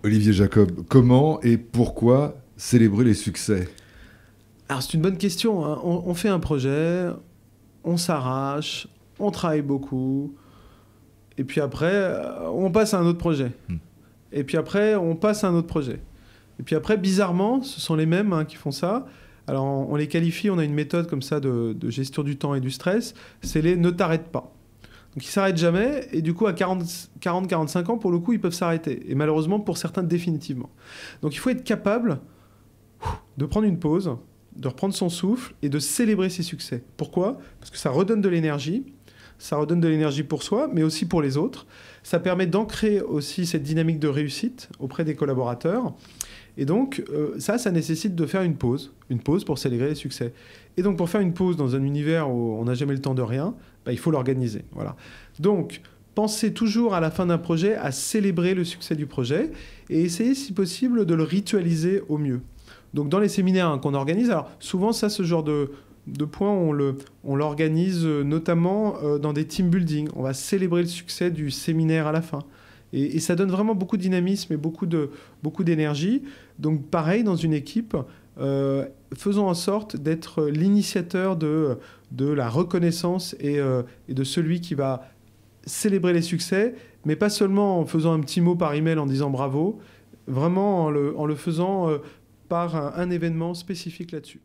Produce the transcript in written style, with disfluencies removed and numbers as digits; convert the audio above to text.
Olivier Jacob, comment et pourquoi célébrer les succès? Alors c'est une bonne question, hein. On fait un projet, on s'arrache, on travaille beaucoup, et puis après, on passe à un autre projet. Hmm. Et puis après, on passe à un autre projet. Et puis après, bizarrement, ce sont les mêmes, hein, qui font ça. Alors on les qualifie, on a une méthode comme ça de gestion du temps et du stress, c'est les ne t'arrête pas. Donc ils s'arrêtent jamais, et du coup à 40-45 ans, pour le coup, ils peuvent s'arrêter. Et malheureusement, pour certains, définitivement. Donc il faut être capable de prendre une pause, de reprendre son souffle et de célébrer ses succès. Pourquoi? Parce que ça redonne de l'énergie. Ça redonne de l'énergie pour soi, mais aussi pour les autres. Ça permet d'ancrer aussi cette dynamique de réussite auprès des collaborateurs. Et donc, ça nécessite de faire une pause pour célébrer les succès. Et donc, pour faire une pause dans un univers où on n'a jamais le temps de rien, bah, il faut l'organiser. Voilà. Donc, pensez toujours à la fin d'un projet à célébrer le succès du projet et essayez, si possible, de le ritualiser au mieux. Donc, dans les séminaires, hein, qu'on organise, alors souvent, ça, ce genre de points, on l'organise notamment dans des team building. On va célébrer le succès du séminaire à la fin. Et ça donne vraiment beaucoup de dynamisme et beaucoup d'énergie. Donc pareil, dans une équipe, faisons en sorte d'être l'initiateur de la reconnaissance et de celui qui va célébrer les succès, mais pas seulement en faisant un petit mot par email en disant bravo, vraiment en le faisant par un événement spécifique là-dessus.